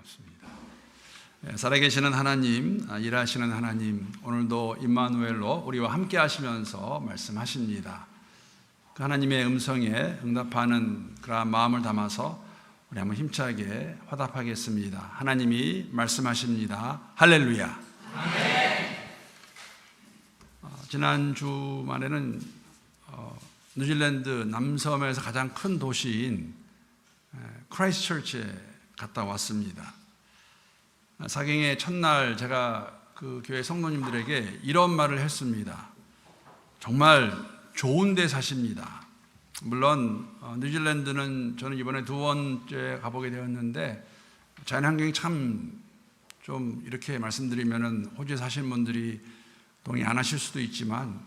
반갑습니다. 살아계시는 하나님, 일하시는 하나님, 오늘도 임마누엘로 우리와 함께 하시면서 말씀하십니다. 그 하나님의 음성에 응답하는 그러한 마음을 담아서 우리 한번 힘차게 화답하겠습니다. 하나님이 말씀하십니다. 할렐루야. 지난 주말에는 뉴질랜드 남섬에서 가장 큰 도시인 크라이스트처치에 갔다 왔습니다. 사경의 첫날 제가 그 교회 성도님들에게 이런 말을 했습니다. 정말 좋은 데 사십니다. 물론 뉴질랜드는 저는 이번에 두 번째 가보게 되었는데 자연환경이 참 좀 이렇게 말씀드리면은 호주에 사시는 분들이 동의 안 하실 수도 있지만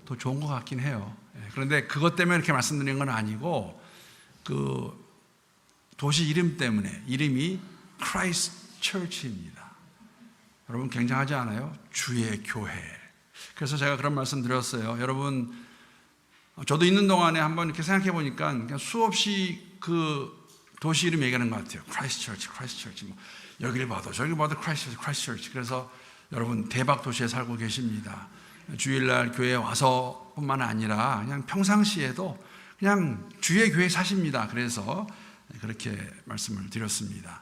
더 좋은 것 같긴 해요. 그런데 그것 때문에 이렇게 말씀드리는 건 아니고 그 도시 이름 때문에, 이름이 크라이스트처치입니다. 여러분 굉장하지 않아요? 주의 교회. 그래서 제가 그런 말씀 드렸어요. 여러분, 저도 있는 동안에 한번 이렇게 생각해 보니까 그냥 수없이 그 도시 이름 얘기하는 것 같아요. 크라이스트처치. 뭐 여기를 봐도 저기를 봐도 크라이스트처치. 그래서 여러분 대박 도시에 살고 계십니다. 주일날 교회에 와서 뿐만 아니라 그냥 평상시에도 그냥 주의 교회에 사십니다. 그래서 그렇게 말씀을 드렸습니다.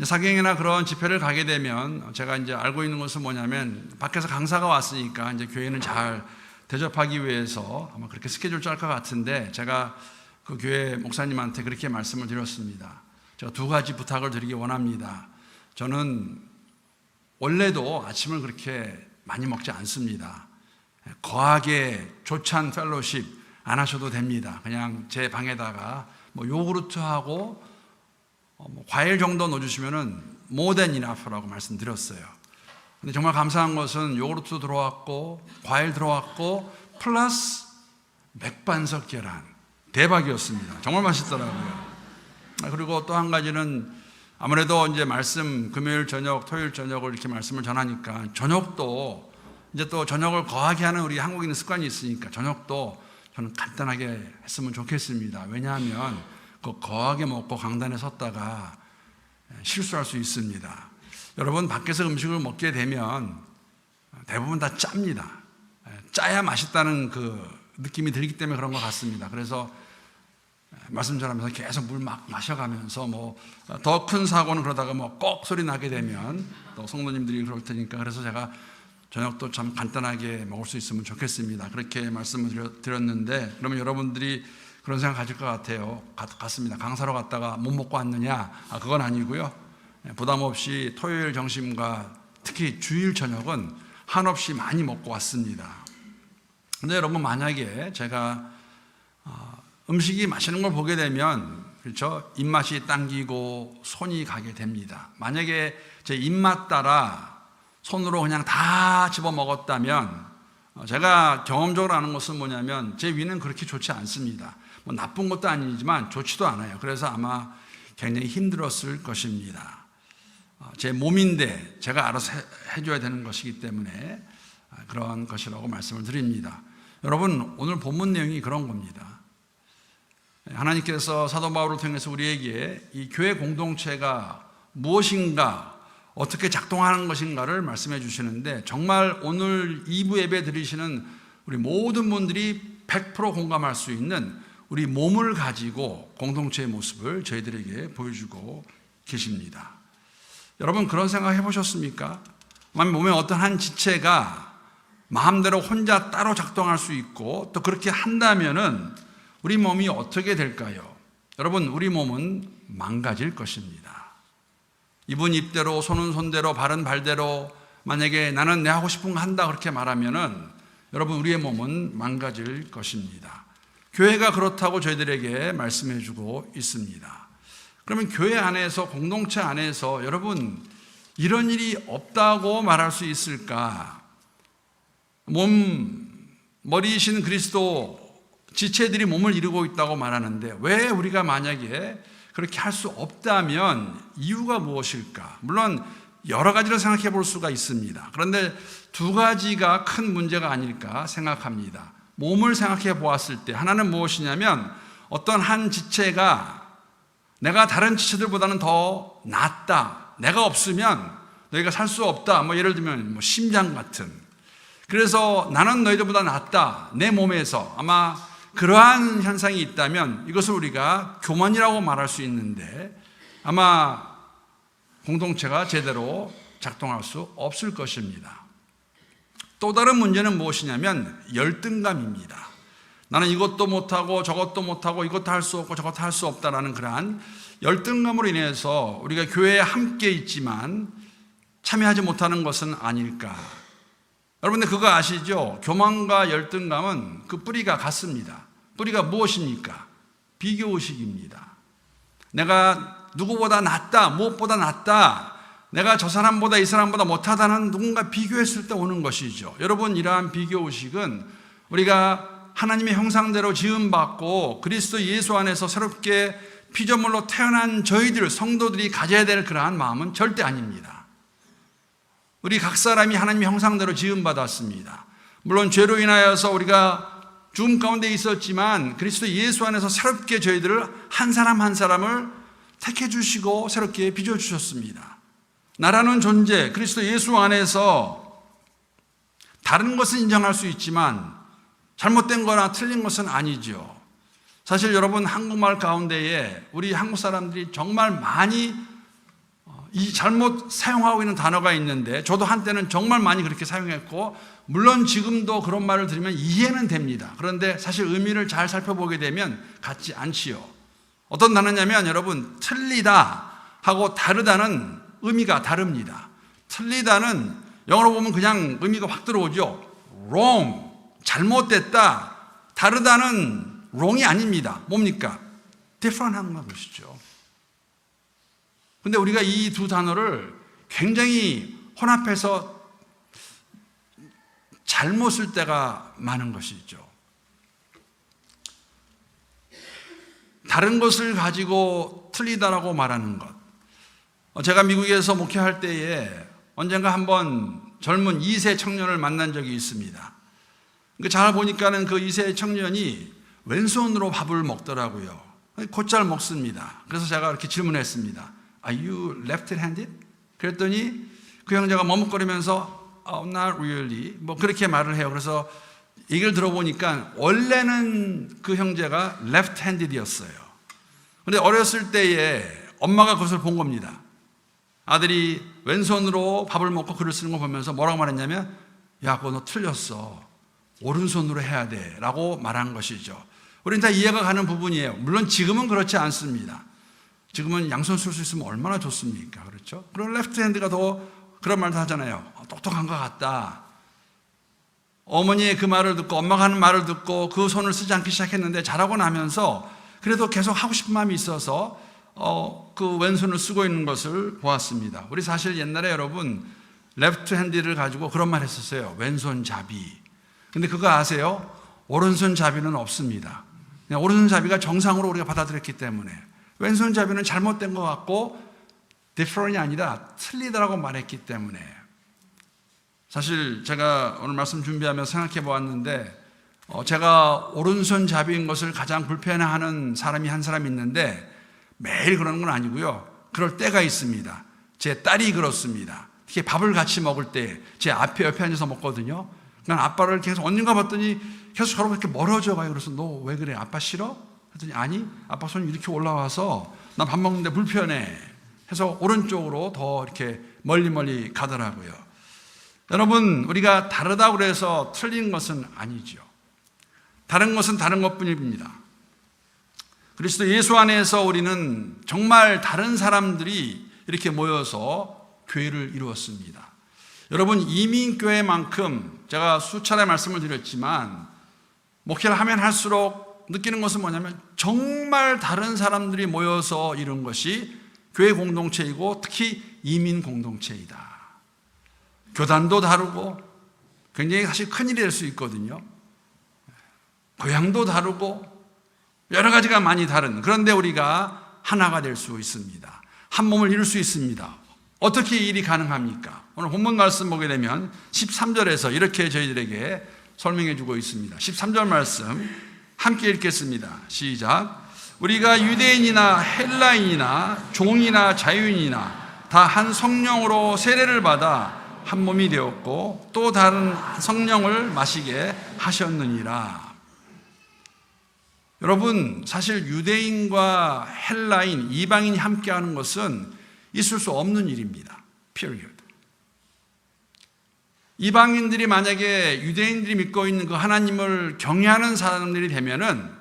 사경이나 그런 집회를 가게 되면 제가 이제 알고 있는 것은 뭐냐면 밖에서 강사가 왔으니까 이제 교회는 잘 대접하기 위해서 아마 그렇게 스케줄 짤 것 같은데 제가 그 교회 목사님한테 그렇게 말씀을 드렸습니다. 제가 두 가지 부탁을 드리기 원합니다. 저는 원래도 아침을 그렇게 많이 먹지 않습니다. 거하게 조찬 펠로십 안 하셔도 됩니다. 그냥 제 방에다가 뭐 요구르트하고 과일 정도 넣어주시면은 more than enough라고 말씀드렸어요. 근데 정말 감사한 것은 요구르트 들어왔고 과일 들어왔고 플러스 맥반석 계란 대박이었습니다. 정말 맛있더라고요. 그리고 또 한 가지는 아무래도 이제 말씀 금요일 저녁, 토요일 저녁을 이렇게 말씀을 전하니까 저녁도 이제 또 저녁을 거하게 하는 우리 한국인 습관이 있으니까 저녁도 저는 간단하게 했으면 좋겠습니다. 왜냐하면 그 거하게 먹고 강단에 섰다가 실수할 수 있습니다. 여러분 밖에서 음식을 먹게 되면 대부분 다 짭니다. 짜야 맛있다는 그 느낌이 들기 때문에 그런 것 같습니다. 그래서 말씀 전하면서 계속 물 막 마셔가면서 뭐 더 큰 사고는 그러다가 뭐 꺽 소리 나게 되면 또 성도님들이 그럴 테니까 그래서 제가 저녁도 참 간단하게 먹을 수 있으면 좋겠습니다. 그렇게 말씀을 드렸는데 그러면 여러분들이 그런 생각 가질 것 같아요. 같습니다. 강사로 갔다가 못 먹고 왔느냐? 그건 아니고요. 부담 없이 토요일 점심과 특히 주일 저녁은 한없이 많이 먹고 왔습니다. 근데 여러분 만약에 제가 음식이 맛있는 걸 보게 되면 그렇죠? 입맛이 당기고 손이 가게 됩니다. 만약에 제 입맛 따라 손으로 그냥 다 집어 먹었다면 제가 경험적으로 아는 것은 뭐냐면 제 위는 그렇게 좋지 않습니다. 뭐 나쁜 것도 아니지만 좋지도 않아요. 그래서 아마 굉장히 힘들었을 것입니다. 제 몸인데 제가 알아서 해줘야 되는 것이기 때문에 그런 것이라고 말씀을 드립니다. 여러분 오늘 본문 내용이 그런 겁니다. 하나님께서 사도 바울을 통해서 우리에게 이 교회 공동체가 무엇인가 어떻게 작동하는 것인가를 말씀해 주시는데 정말 오늘 2부 예배 드리시는 우리 모든 분들이 100% 공감할 수 있는 우리 몸을 가지고 공동체의 모습을 저희들에게 보여주고 계십니다. 여러분 그런 생각 해보셨습니까? 몸의 어떤 한 지체가 마음대로 혼자 따로 작동할 수 있고 또 그렇게 한다면은 우리 몸이 어떻게 될까요? 여러분 우리 몸은 망가질 것입니다. 입은 입대로 손은 손대로 발은 발대로 만약에 나는 내 하고 싶은 거 한다 그렇게 말하면은 여러분 우리의 몸은 망가질 것입니다. 교회가 그렇다고 저희들에게 말씀해 주고 있습니다. 그러면 교회 안에서 공동체 안에서 여러분 이런 일이 없다고 말할 수 있을까? 머리이신 그리스도 지체들이 몸을 이루고 있다고 말하는데 왜 우리가 만약에 그렇게 할 수 없다면 이유가 무엇일까? 물론 여러 가지로 생각해 볼 수가 있습니다. 그런데 두 가지가 큰 문제가 아닐까 생각합니다. 몸을 생각해 보았을 때 하나는 무엇이냐면 어떤 한 지체가 내가 다른 지체들보다는 더 낫다. 내가 없으면 너희가 살 수 없다. 예를 들면 심장 같은. 그래서 나는 너희들보다 낫다. 내 몸에서. 아마 그러한 현상이 있다면 이것을 우리가 교만이라고 말할 수 있는데 아마 공동체가 제대로 작동할 수 없을 것입니다. 또 다른 문제는 무엇이냐면 열등감입니다. 나는 이것도 못하고 저것도 못하고 이것도 할 수 없고 저것도 할 수 없다라는 그러한 열등감으로 인해서 우리가 교회에 함께 있지만 참여하지 못하는 것은 아닐까. 여러분들 그거 아시죠? 교만과 열등감은 그 뿌리가 같습니다. 뿌리가 무엇입니까? 비교의식입니다. 내가 누구보다 낫다, 무엇보다 낫다, 내가 저 사람보다 이 사람보다 못하다는 누군가 비교했을 때 오는 것이죠. 여러분, 이러한 비교의식은 우리가 하나님의 형상대로 지음받고 그리스도 예수 안에서 새롭게 피조물로 태어난 저희들 성도들이 가져야 될 그러한 마음은 절대 아닙니다. 우리 각 사람이 하나님의 형상대로 지음받았습니다. 물론 죄로 인하여서 우리가 죽음 가운데 있었지만 그리스도 예수 안에서 새롭게 저희들을 한 사람 한 사람을 택해 주시고 새롭게 빚어 주셨습니다. 나라는 존재, 그리스도 예수 안에서 다른 것은 인정할 수 있지만 잘못된 거나 틀린 것은 아니죠. 사실 여러분, 한국말 가운데에 우리 한국 사람들이 정말 많이 이 잘못 사용하고 있는 단어가 있는데 저도 한때는 정말 많이 그렇게 사용했고 물론 지금도 그런 말을 들으면 이해는 됩니다. 그런데 사실 의미를 잘 살펴보게 되면 같지 않지요. 어떤 단어냐면 여러분, 틀리다 하고 다르다는 의미가 다릅니다. 틀리다는 영어로 보면 그냥 의미가 확 들어오죠. wrong, 잘못됐다. 다르다는 wrong이 아닙니다. 뭡니까? different 하는 것이죠. 근데 우리가 이 두 단어를 굉장히 혼합해서 잘못 쓸 때가 많은 것이죠. 다른 것을 가지고 틀리다라고 말하는 것. 제가 미국에서 목회할 때에 언젠가 한번 젊은 2세 청년을 만난 적이 있습니다. 잘 보니까는 그 2세 청년이 왼손으로 밥을 먹더라고요. 곧잘 먹습니다. 그래서 제가 이렇게 질문했습니다. Are you left-handed? 그랬더니 그 형제가 머뭇거리면서 not really. 그렇게 말을 해요. 그래서 얘기를 들어보니까 원래는 그 형제가 left-handed이었어요. 그런데 어렸을 때에 엄마가 그것을 본 겁니다. 아들이 왼손으로 밥을 먹고 글을 쓰는 거 보면서 뭐라고 말했냐면 야, 그거 너 틀렸어. 오른손으로 해야 돼. 라고 말한 것이죠. 우리는 다 이해가 가는 부분이에요. 물론 지금은 그렇지 않습니다. 지금은 양손 쓸 수 있으면 얼마나 좋습니까? 그렇죠? 그럼 레프트 핸드가 더 그런 말도 하잖아요. 똑똑한 것 같다. 어머니의 그 말을 듣고 엄마가 하는 말을 듣고 그 손을 쓰지 않기 시작했는데 자라고 나면서 그래도 계속 하고 싶은 마음이 있어서 그 왼손을 쓰고 있는 것을 보았습니다. 우리 사실 옛날에 여러분 레프트 핸드를 가지고 그런 말 했었어요. 왼손잡이. 근데 그거 아세요? 오른손잡이는 없습니다. 그냥 오른손잡이가 정상으로 우리가 받아들였기 때문에 왼손잡이는 잘못된 것 같고 different이 아니라 틀리다라고 말했기 때문에 사실 제가 오늘 말씀 준비하면서 생각해 보았는데 제가 오른손잡이인 것을 가장 불편해하는 사람이 한 사람 있는데 매일 그러는 건 아니고요. 그럴 때가 있습니다. 제 딸이 그렇습니다. 특히 밥을 같이 먹을 때 제 앞에 옆에 앉아서 먹거든요. 난 아빠를 계속 언젠가 봤더니 계속 저러고 이렇게 멀어져 가요. 그래서 너 왜 그래? 아빠 싫어? 그랬더니 아니, 아빠 손이 이렇게 올라와서 나 밥 먹는데 불편해 해서 오른쪽으로 더 이렇게 멀리 가더라고요. 여러분, 우리가 다르다고 해서 틀린 것은 아니죠. 다른 것은 다른 것뿐입니다. 그리스도 예수 안에서 우리는 정말 다른 사람들이 이렇게 모여서 교회를 이루었습니다. 여러분, 이민교회만큼 제가 수차례 말씀을 드렸지만 목회를 하면 할수록 느끼는 것은 뭐냐면 정말 다른 사람들이 모여서 이룬 것이 교회 공동체이고 특히 이민 공동체이다. 교단도 다르고 굉장히 사실 큰일이 될 수 있거든요. 고향도 다르고 여러 가지가 많이 다른, 그런데 우리가 하나가 될 수 있습니다. 한 몸을 이룰 수 있습니다. 어떻게 이 일이 가능합니까? 오늘 본문 말씀 보게 되면 13절에서 이렇게 저희들에게 설명해 주고 있습니다. 13절 말씀 함께 읽겠습니다. 시작. 우리가 유대인이나 헬라인이나 종이나 자유인이나 다 한 성령으로 세례를 받아 한 몸이 되었고 또 다른 성령을 마시게 하셨느니라. 여러분, 사실 유대인과 헬라인, 이방인이 함께하는 것은 있을 수 없는 일입니다. period. 이방인들이 만약에 유대인들이 믿고 있는 그 하나님을 경외하는 사람들이 되면은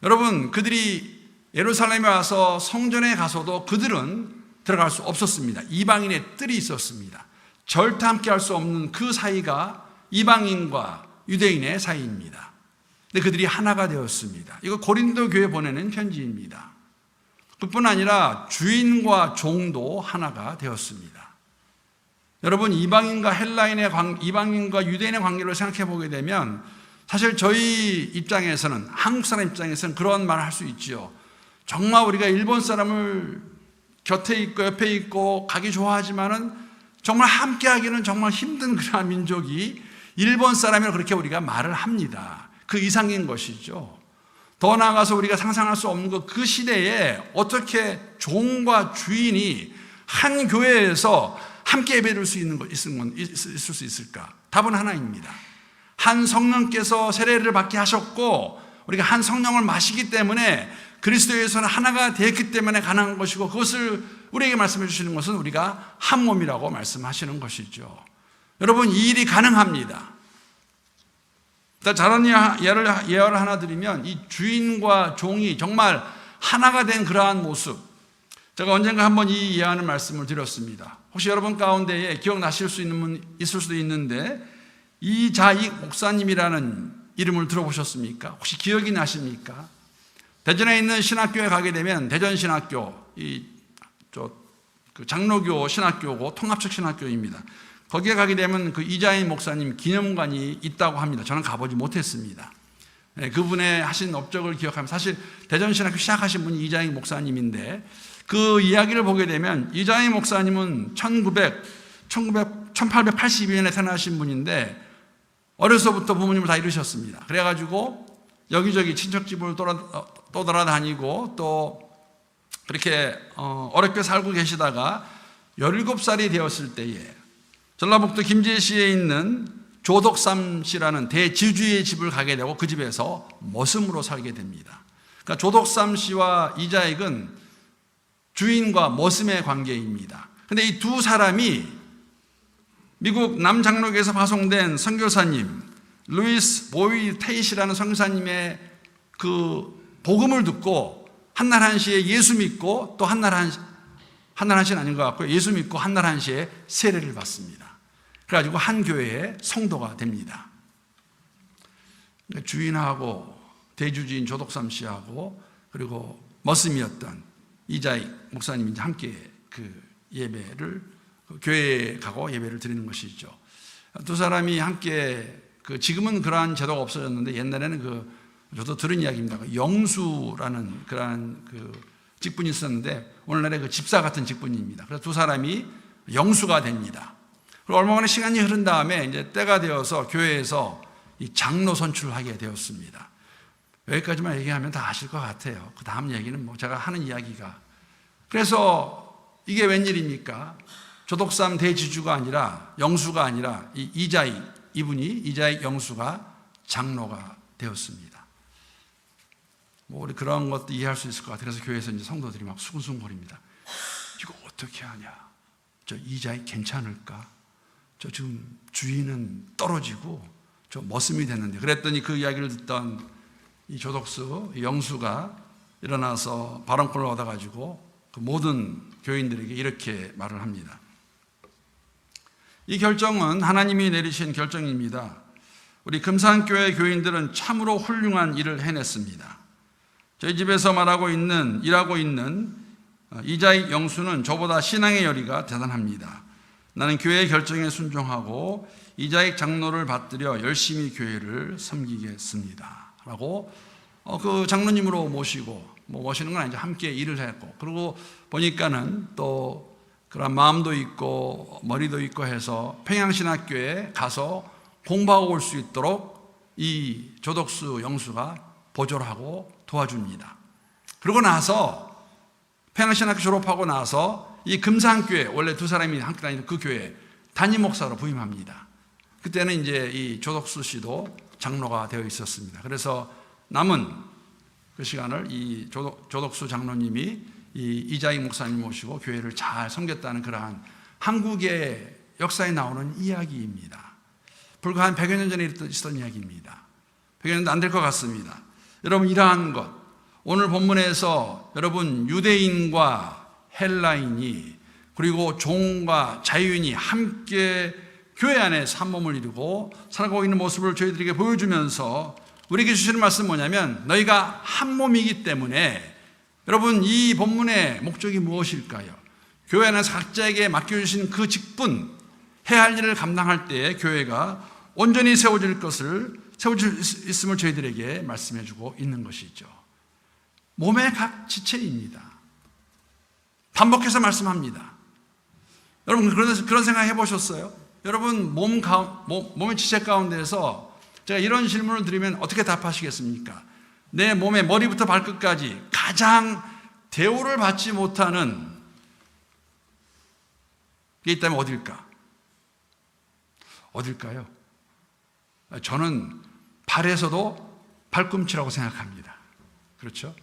여러분, 그들이 예루살렘에 와서 성전에 가서도 그들은 들어갈 수 없었습니다. 이방인의 뜰이 있었습니다. 절대 함께 할 수 없는 그 사이가 이방인과 유대인의 사이입니다. 근데 그들이 하나가 되었습니다. 이거 고린도 교회 보내는 편지입니다. 그뿐 아니라 주인과 종도 하나가 되었습니다. 여러분, 이방인과 이방인과 유대인의 관계를 생각해 보게 되면 사실 저희 입장에서는, 한국 사람 입장에서는 그런 말을 할 수 있지요. 정말 우리가 일본 사람을 곁에 있고 옆에 있고 가기 좋아하지만은 정말 함께 하기는 정말 힘든 그러한 민족이 일본 사람이라고 그렇게 우리가 말을 합니다. 그 이상인 것이죠. 더 나아가서 우리가 상상할 수 없는 것, 그 시대에 어떻게 종과 주인이 한 교회에서 함께 예배드릴 수 있을 수 있을까? 답은 하나입니다. 한 성령께서 세례를 받게 하셨고 우리가 한 성령을 마시기 때문에 그리스도에서는 하나가 되었기 때문에 가능한 것이고, 그것을 우리에게 말씀해 주시는 것은 우리가 한 몸이라고 말씀하시는 것이죠. 여러분, 이 일이 가능합니다. 다른 예를 하나 드리면 이 주인과 종이 정말 하나가 된 그러한 모습, 제가 언젠가 한번 이 예하는 말씀을 드렸습니다. 혹시 여러분 가운데에 기억나실 수 있는 분 있을 수도 있는데, 이자익 목사님이라는 이름을 들어보셨습니까? 혹시 기억이 나십니까? 대전에 있는 신학교에 가게 되면 대전신학교, 그 장로교 신학교고 통합적 신학교입니다. 거기에 가게 되면 그 이자익 목사님 기념관이 있다고 합니다. 저는 가보지 못했습니다. 그분의 하신 업적을 기억하면, 사실 대전신학교 시작하신 분이 이자익 목사님인데, 그 이야기를 보게 되면 이자익 목사님은 1882년에 태어나신 분인데 어려서부터 부모님을 다 잃으셨습니다. 그래가지고 여기저기 친척집을 돌아다니고 또 그렇게 어렵게 살고 계시다가 17살이 되었을 때에 전라북도 김제시에 있는 조덕삼 씨라는 대지주의 집을 가게 되고 그 집에서 머슴으로 살게 됩니다. 그러니까 조덕삼 씨와 이자익은 주인과 머슴의 관계입니다. 그런데 이 두 사람이 미국 남장로교에서 파송된 선교사님 루이스 보이 테이시라는 선교사님의 그 복음을 듣고 한날 한시에 예수 믿고, 또 한날 한시는 아닌 것 같고요, 예수 믿고 한날 한시에 세례를 받습니다. 그래가지고 한 교회의 성도가 됩니다. 주인하고 대주주인 조덕삼 씨하고 그리고 머슴이었던 이자익 목사님이 이제 함께 그 예배를, 교회에 가고 예배를 드리는 것이죠. 두 사람이 함께 지금은 그러한 제도가 없어졌는데 옛날에는 저도 들은 이야기입니다. 영수라는 그러한 직분이 있었는데 오늘날의 그 집사 같은 직분입니다. 그래서 두 사람이 영수가 됩니다. 그리고 얼마 만에 시간이 흐른 다음에 이제 때가 되어서 교회에서 이 장로 선출을 하게 되었습니다. 여기까지만 얘기하면 다 아실 것 같아요. 그 다음 얘기는 제가 하는 이야기가. 그래서 이게 웬일입니까? 조덕삼 대지주가 아니라, 영수가 아니라 이자익 영수가 장로가 되었습니다. 우리 그런 것도 이해할 수 있을 것 같아요. 그래서 교회에서 이제 성도들이 막 수근수근거립니다. 이거 어떻게 하냐? 저 이자익 괜찮을까? 저 지금 주인은 떨어지고 저 머슴이 됐는데. 그랬더니 그 이야기를 듣던 이 조덕수, 이 영수가 일어나서 발언권을 얻어가지고 그 모든 교인들에게 이렇게 말을 합니다. 이 결정은 하나님이 내리신 결정입니다. 우리 금산교회 교인들은 참으로 훌륭한 일을 해냈습니다. 저희 집에서 일하고 있는 이자익 영수는 저보다 신앙의 열의가 대단합니다. 나는 교회의 결정에 순종하고 이자익 장로를 받들여 열심히 교회를 섬기겠습니다. 라고 그 장로님으로 모시는 건 아니죠. 함께 일을 했고, 그리고 보니까는 또 그런 마음도 있고 머리도 있고 해서 평양신학교에 가서 공부하고 올 수 있도록 이 조덕수 영수가 보조를 하고 도와줍니다. 그러고 나서 평양신학교 졸업하고 나서 이 금산교회, 원래 두 사람이 함께 다니는 그 교회 담임 목사로 부임합니다. 그때는 이제 이 조덕수 씨도 장로가 되어 있었습니다. 그래서 남은 그 시간을 이 조덕수 장로님이 이 이자익 목사님 모시고 교회를 잘 섬겼다는 그러한 한국의 역사에 나오는 이야기입니다. 불과 한 100여 년 전에 있었던 이야기입니다. 100여 년도 안 될 것 같습니다. 여러분, 이러한 것, 오늘 본문에서 여러분 유대인과 헬라인이 그리고 종과 자유인이 함께 교회 안에서 한 몸을 이루고 살아가고 있는 모습을 저희들에게 보여주면서 우리에게 주시는 말씀은 뭐냐면, 너희가 한 몸이기 때문에, 여러분 이 본문의 목적이 무엇일까요? 교회 안에서 각자에게 맡겨주신 그 직분, 해야 할 일을 감당할 때에 교회가 온전히 세워질 있음을 저희들에게 말씀해주고 있는 것이죠. 몸의 각 지체입니다. 반복해서 말씀합니다. 여러분 그런 생각 해보셨어요? 여러분 몸의 지체 가운데에서 제가 이런 질문을 드리면 어떻게 답하시겠습니까? 내 몸의 머리부터 발끝까지 가장 대우를 받지 못하는 게 있다면 어딜까요? 저는 발에서도 발꿈치라고 생각합니다. 그렇죠?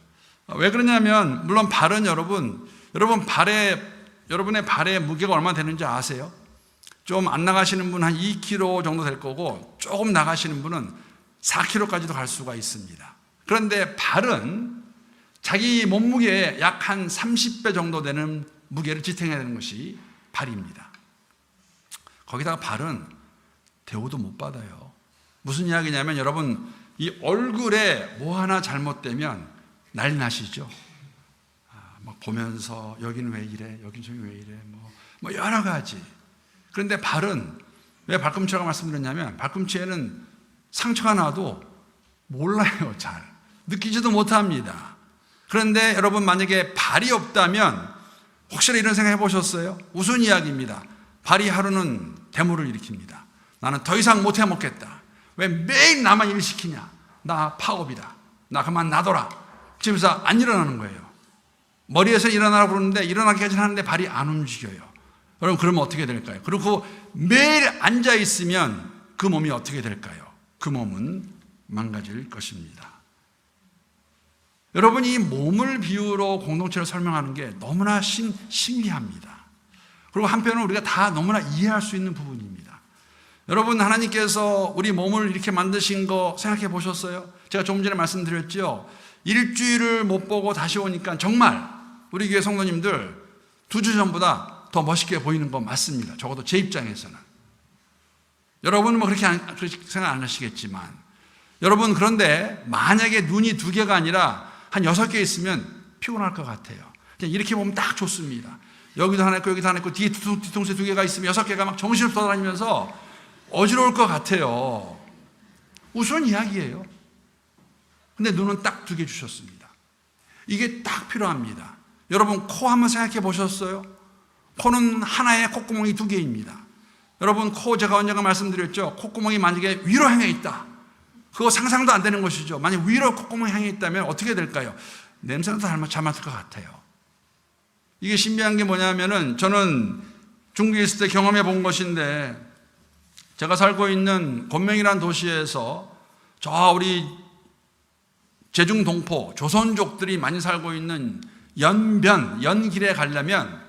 왜 그러냐면, 물론 발은 여러분의 발의 무게가 얼마나 되는지 아세요? 좀 안 나가시는 분은 한 2kg 정도 될 거고, 조금 나가시는 분은 4kg까지도 갈 수가 있습니다. 그런데 발은 자기 몸무게의 약 한 30배 정도 되는 무게를 지탱해야 되는 것이 발입니다. 거기다가 발은 대우도 못 받아요. 무슨 이야기냐면, 여러분 이 얼굴에 뭐 하나 잘못되면 난리 나시죠? 막 보면서 여기는 왜 이래, 여긴 저기 왜 이래, 뭐 여러 가지. 그런데 발은 왜 발꿈치라고 말씀드렸냐면, 발꿈치에는 상처가 나도 몰라요. 잘 느끼지도 못합니다. 그런데 여러분 만약에 발이 없다면 혹시나 이런 생각 해보셨어요? 우스운 이야기입니다. 발이 하루는 데모를 일으킵니다. 나는 더 이상 못해 먹겠다. 왜 매일 나만 일 시키냐? 나 파업이다. 나 그만 놔둬라. 집에서 안 일어나는 거예요. 머리에서 일어나라고 그러는데 일어나기까지 하는데 발이 안 움직여요. 여러분 그러면 어떻게 될까요? 그리고 매일 앉아 있으면 그 몸이 어떻게 될까요? 그 몸은 망가질 것입니다. 여러분 이 몸을 비유로 공동체를 설명하는 게 너무나 신기합니다. 그리고 한편으로 우리가 다 너무나 이해할 수 있는 부분입니다. 여러분 하나님께서 우리 몸을 이렇게 만드신 거 생각해 보셨어요? 제가 조금 전에 말씀드렸죠. 일주일을 못 보고 다시 오니까 정말 우리 교회 성도님들 2주 전보다 더 멋있게 보이는 거 맞습니다. 적어도 제 입장에서는. 여러분은 그렇게 생각 안 하시겠지만, 여러분 그런데 만약에 눈이 2개가 아니라 한 6개 있으면 피곤할 것 같아요. 그냥 이렇게 보면 딱 좋습니다. 여기도 하나 있고 여기도 하나 있고 뒤통수에 2개가 있으면 6개가 막 정신없이 돌아다니면서 어지러울 것 같아요. 우스운 이야기예요. 근데 눈은 딱 2개 주셨습니다. 이게 딱 필요합니다. 여러분 코 한번 생각해 보셨어요? 코는 하나의 콧구멍이 2개입니다. 여러분 코 제가 언젠가 말씀드렸죠. 콧구멍이 만약에 위로 향해 있다. 그거 상상도 안 되는 것이죠. 만약 위로 콧구멍이 향해 있다면 어떻게 될까요? 냄새도 잘 맡을 것 같아요. 이게 신비한 게 뭐냐면은, 저는 중국에 있을 때 경험해 본 것인데, 제가 살고 있는 곤명이라는 도시에서 저 우리 제중 동포 조선족들이 많이 살고 있는 연길에 가려면,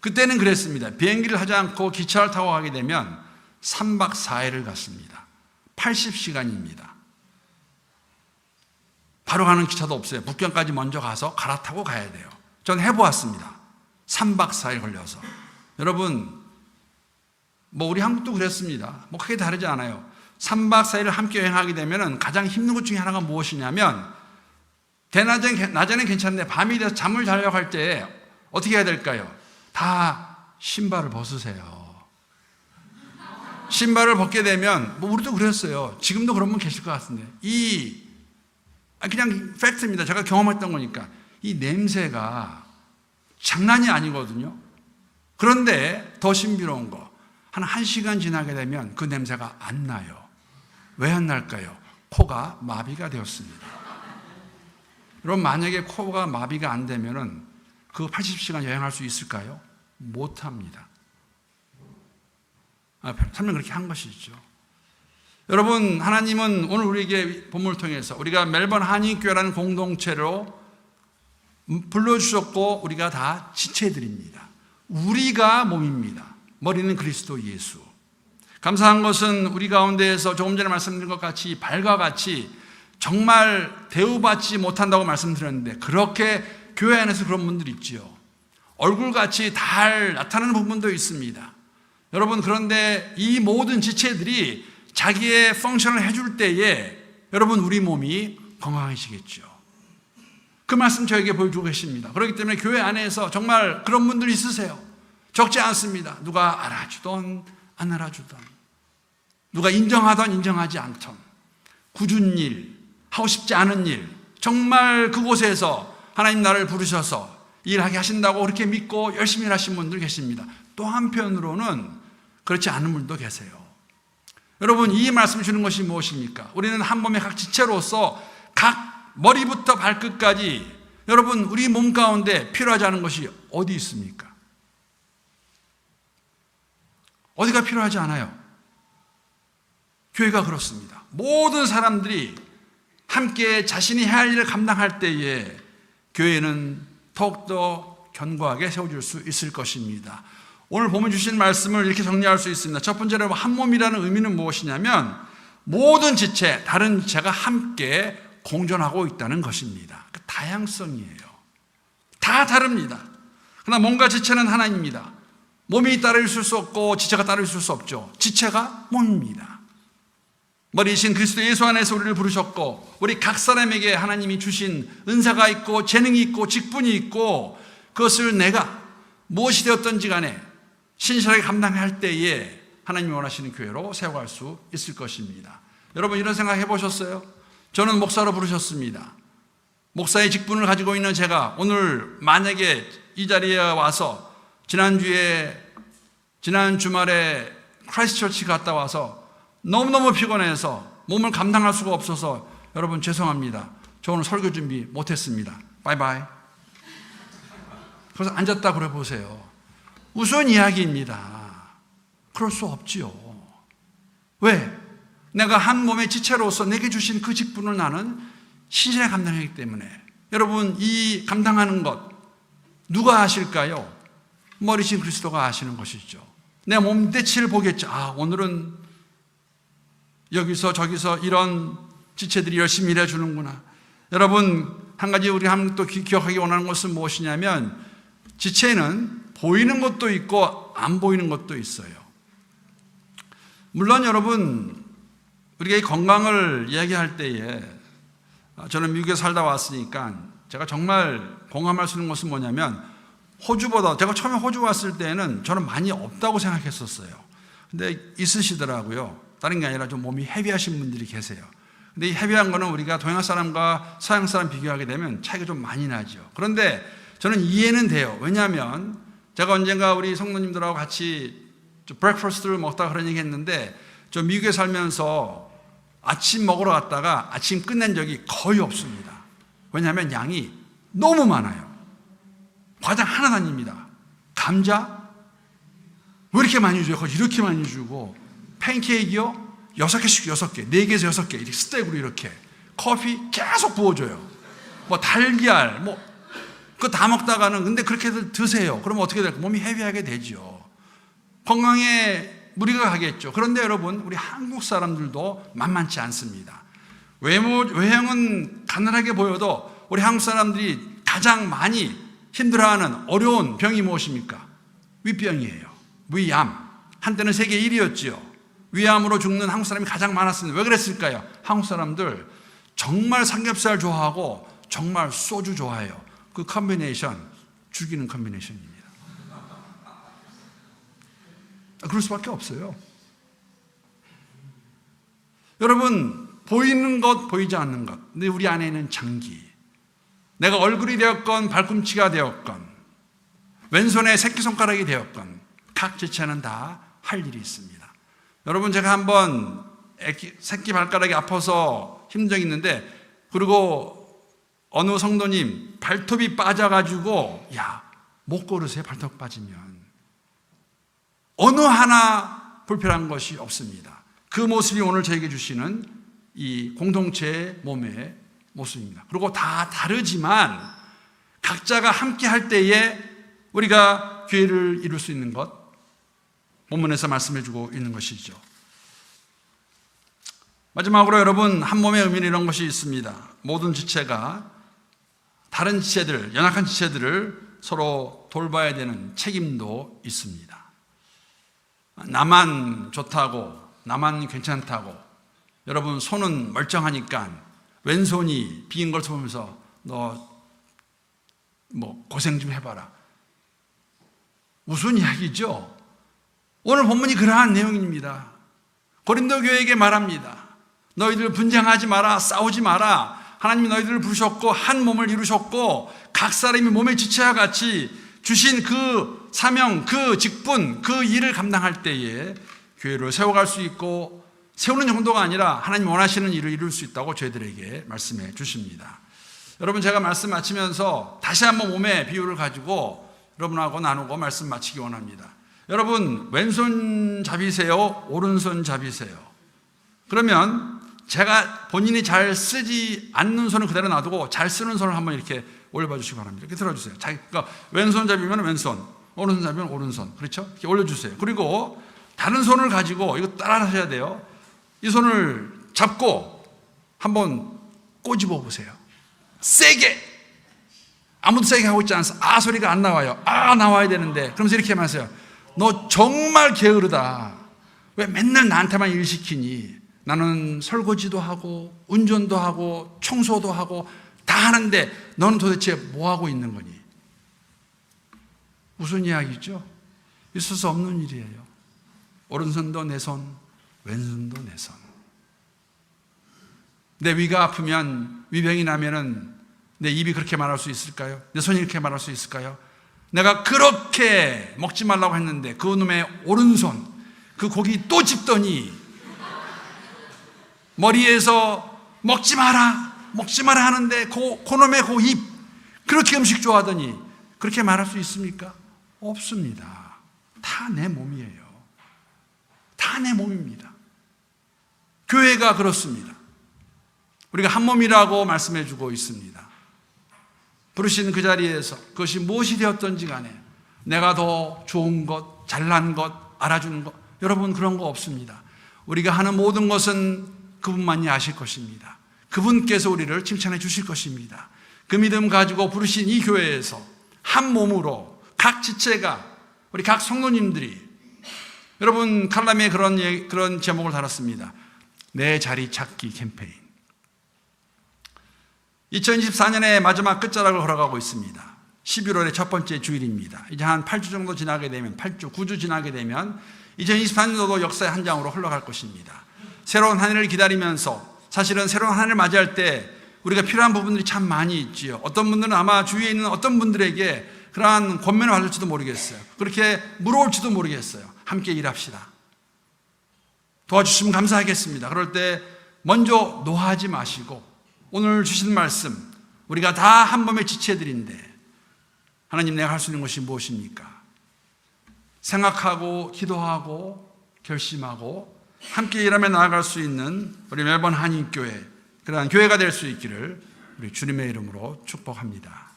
그때는 그랬습니다. 비행기를 하지 않고 기차를 타고 가게 되면 3박 4일을 갔습니다. 80시간입니다. 바로 가는 기차도 없어요. 북경까지 먼저 가서 갈아타고 가야 돼요. 전 해보았습니다. 3박 4일 걸려서. 여러분 우리 한국도 그랬습니다. 크게 다르지 않아요. 3박 4일을 함께 여행하게 되면 가장 힘든 것 중에 하나가 무엇이냐면, 낮에는 괜찮은데 밤이 돼서 잠을 자려고 할 때 어떻게 해야 될까요? 다 신발을 벗으세요. 신발을 벗게 되면, 우리도 그랬어요. 지금도 그런 분 계실 것 같은데, 그냥 팩트입니다. 제가 경험했던 거니까. 이 냄새가 장난이 아니거든요. 그런데 더 신비로운 거, 한 1시간 지나게 되면 그 냄새가 안 나요. 왜 안 날까요? 코가 마비가 되었습니다. 여러분, 만약에 코가 마비가 안 되면은 그 80시간 여행할 수 있을까요? 못 합니다. 설명 그렇게 한 것이죠. 여러분, 하나님은 오늘 우리에게 본문을 통해서 우리가 멜번 한인교회라는 공동체로 불러주셨고, 우리가 다 지체들입니다. 우리가 몸입니다. 머리는 그리스도 예수. 감사한 것은 우리 가운데에서 조금 전에 말씀드린 것 같이 발과 같이 정말 대우받지 못한다고 말씀드렸는데, 그렇게 교회 안에서 그런 분들이 있지요. 얼굴같이 잘 나타나는 부분도 있습니다. 여러분, 그런데 이 모든 지체들이 자기의 펑션을 해줄 때에 여러분, 우리 몸이 건강해지겠죠. 그 말씀 저에게 보여주고 계십니다. 그렇기 때문에 교회 안에서 정말 그런 분들이 있으세요. 적지 않습니다. 누가 알아주던 안 알아주던, 누가 인정하던 인정하지 않던, 굳은 일, 하고 싶지 않은 일, 정말 그곳에서 하나님 나를 부르셔서 일하게 하신다고 그렇게 믿고 열심히 일하신 분들 계십니다. 또 한편으로는 그렇지 않은 분도 계세요. 여러분, 이 말씀을 주는 것이 무엇입니까? 우리는 한 몸의 각 지체로서 각 머리부터 발끝까지 여러분, 우리 몸 가운데 필요하지 않은 것이 어디 있습니까? 어디가 필요하지 않아요? 교회가 그렇습니다. 모든 사람들이 함께 자신이 해야 할 일을 감당할 때에 교회는 더욱더 견고하게 세워질 수 있을 것입니다. 오늘 보면 주신 말씀을 이렇게 정리할 수 있습니다. 첫 번째로 한 몸이라는 의미는 무엇이냐면 모든 지체, 다른 지체가 함께 공존하고 있다는 것입니다. 그 다양성이에요. 다 다릅니다. 그러나 몸과 지체는 하나입니다. 몸이 따로 있을 수 없고 지체가 따로 있을 수 없죠. 지체가 몸입니다. 머리이신 그리스도 예수 안에서 우리를 부르셨고, 우리 각 사람에게 하나님이 주신 은사가 있고 재능이 있고 직분이 있고, 그것을 내가 무엇이 되었던지 간에 신실하게 감당할 때에 하나님이 원하시는 교회로 세워갈 수 있을 것입니다. 여러분, 이런 생각 해보셨어요? 저는 목사로 부르셨습니다. 목사의 직분을 가지고 있는 제가 오늘 만약에 이 자리에 와서 지난 주말에 크라이스트처치 갔다 와서 너무너무 피곤해서 몸을 감당할 수가 없어서 여러분 죄송합니다. 저 오늘 설교 준비 못했습니다. 바이바이. 그래서 앉았다 그래 보세요. 우스운 이야기입니다. 그럴 수 없지요. 왜? 내가 한 몸의 지체로서 내게 주신 그 직분을 나는 신실하게 감당하기 때문에. 여러분, 이 감당하는 것 누가 아실까요? 머리신 그리스도가 아시는 것이죠. 내 몸대치를 보겠죠. 오늘은 여기서 저기서 이런 지체들이 열심히 일해주는구나. 여러분, 한 가지 우리 또 기억하기 원하는 것은 무엇이냐면, 지체는 보이는 것도 있고 안 보이는 것도 있어요. 물론 여러분, 우리가 이 건강을 이야기할 때에 저는 미국에 살다 왔으니까 제가 정말 공감할 수 있는 것은 뭐냐면, 호주보다, 제가 처음에 호주 왔을 때는 저는 많이 없다고 생각했었어요. 근데 있으시더라고요. 다른 게 아니라 좀 몸이 헤비하신 분들이 계세요. 근데 이 헤비한 거는 우리가 동양 사람과 서양 사람 비교하게 되면 차이가 좀 많이 나죠. 그런데 저는 이해는 돼요. 왜냐하면 제가 언젠가 우리 성도님들하고 같이 브렉퍼스트를 먹다가 그런 얘기 했는데, 저 미국에 살면서 아침 먹으러 갔다가 아침 끝낸 적이 거의 없습니다. 왜냐하면 양이 너무 많아요. 과장 하나도 아닙니다. 감자? 왜 이렇게 많이 줘요? 거의 이렇게 많이 주고, 팬케이크요? 6개씩 6개, 4개에서 6개, 이렇게 스택으로 이렇게. 커피 계속 부어줘요. 뭐 달걀, 그거 다 먹다가는, 근데 그렇게 드세요. 그러면 어떻게 될까? 몸이 헤비하게 되죠. 건강에 무리가 가겠죠. 그런데 여러분, 우리 한국 사람들도 만만치 않습니다. 외형은 가난하게 보여도 우리 한국 사람들이 가장 많이 힘들어하는 어려운 병이 무엇입니까? 위병이에요. 위암. 한때는 세계 1위였지요. 위암으로 죽는 한국 사람이 가장 많았습니다. 왜 그랬을까요? 한국 사람들 정말 삼겹살 좋아하고 정말 소주 좋아해요. 그 컨비네이션, 죽이는 컨비네이션입니다. 그럴 수밖에 없어요. 여러분, 보이는 것, 보이지 않는 것. 근데 우리 안에 있는 장기. 내가 얼굴이 되었건 발꿈치가 되었건 왼손에 새끼손가락이 되었건 각 지체는 다 할 일이 있습니다. 여러분, 제가 한번 새끼 발가락이 아파서 힘든 적이 있는데, 그리고 어느 성도님 발톱이 빠져가지고 못 걸으세요. 발톱 빠지면 어느 하나 불편한 것이 없습니다. 그 모습이 오늘 저에게 주시는 이 공동체의 몸의 모습입니다. 그리고 다 다르지만 각자가 함께 할 때에 우리가 교회를 이룰 수 있는 것, 본문에서 말씀해 주고 있는 것이죠. 마지막으로 여러분, 한 몸의 의미는 이런 것이 있습니다. 모든 지체가 다른 지체들, 연약한 지체들을 서로 돌봐야 되는 책임도 있습니다. 나만 좋다고, 나만 괜찮다고, 여러분 손은 멀쩡하니까 왼손이 비인 걸 보면서 너 고생 좀 해봐라. 무슨 이야기죠? 오늘 본문이 그러한 내용입니다. 고린도 교회에게 말합니다. 너희들 분쟁하지 마라, 싸우지 마라. 하나님이 너희들을 부르셨고 한 몸을 이루셨고 각 사람이 몸의 지체와 같이 주신 그 사명, 그 직분, 그 일을 감당할 때에 교회를 세워갈 수 있고, 세우는 정도가 아니라 하나님 원하시는 일을 이룰 수 있다고 저희들에게 말씀해 주십니다. 여러분, 제가 말씀 마치면서 다시 한번 몸의 비유를 가지고 여러분하고 나누고 말씀 마치기 원합니다. 여러분, 왼손 잡이세요? 오른손 잡이세요? 그러면 제가 본인이 잘 쓰지 않는 손을 그대로 놔두고 잘 쓰는 손을 한번 이렇게 올려봐 주시기 바랍니다. 이렇게 들어주세요. 그러니까 왼손 잡이면 왼손, 오른손 잡이면 오른손. 그렇죠? 이렇게 올려주세요. 그리고 다른 손을 가지고 이거 따라 하셔야 돼요. 이 손을 잡고 한번 꼬집어 보세요. 세게. 아무도 세게 하고 있지 않아서 아 소리가 안 나와요. 아 나와야 되는데. 그러면서 이렇게 하면서요. 너 정말 게으르다. 왜 맨날 나한테만 일 시키니? 나는 설거지도 하고 운전도 하고 청소도 하고 다 하는데 너는 도대체 뭐 하고 있는 거니? 무슨 이야기죠? 있을 수 없는 일이에요. 오른손도 내 손, 왼손도 내 손. 내 위가 아프면, 위병이 나면은 내 입이 그렇게 말할 수 있을까요? 내 손이 이렇게 말할 수 있을까요? 내가 그렇게 먹지 말라고 했는데 그 놈의 오른손, 그 고기 또 집더니 머리에서 먹지 마라 하는데 그놈의 그 입, 그렇게 음식 좋아하더니 그렇게 말할 수 있습니까? 없습니다. 다 내 몸이에요. 다 내 몸입니다. 교회가 그렇습니다. 우리가 한 몸이라고 말씀해 주고 있습니다. 부르신 그 자리에서 그것이 무엇이 되었던지 간에 내가 더 좋은 것, 잘난 것, 알아주는 것, 여러분 그런 거 없습니다. 우리가 하는 모든 것은 그분만이 아실 것입니다. 그분께서 우리를 칭찬해 주실 것입니다. 그 믿음 가지고 부르신 이 교회에서 한 몸으로 각 지체가, 우리 각 성도님들이, 여러분 칼럼에 그런 제목을 달았습니다. 내 자리 찾기 캠페인. 2024년의 마지막 끝자락을 걸어가고 있습니다. 11월의 첫 번째 주일입니다. 이제 한 8주 정도 지나게 되면, 8주, 9주 지나게 되면 2024년도도 역사의 한 장으로 흘러갈 것입니다. 새로운 한 해를 기다리면서 사실은 새로운 한 해를 맞이할 때 우리가 필요한 부분들이 참 많이 있지요. 어떤 분들은 아마 주위에 있는 어떤 분들에게 그러한 권면을 받을지도 모르겠어요. 그렇게 물어올지도 모르겠어요. 함께 일합시다. 도와주시면 감사하겠습니다. 그럴 때 먼저 노하지 마시고 오늘 주신 말씀, 우리가 다 한 몸의 지체들인데 하나님 내가 할 수 있는 것이 무엇입니까? 생각하고 기도하고 결심하고 함께 일하며 나아갈 수 있는 우리 멜번 한인교회, 그러한 교회가 될 수 있기를 우리 주님의 이름으로 축복합니다.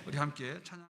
우리 함께 찬양.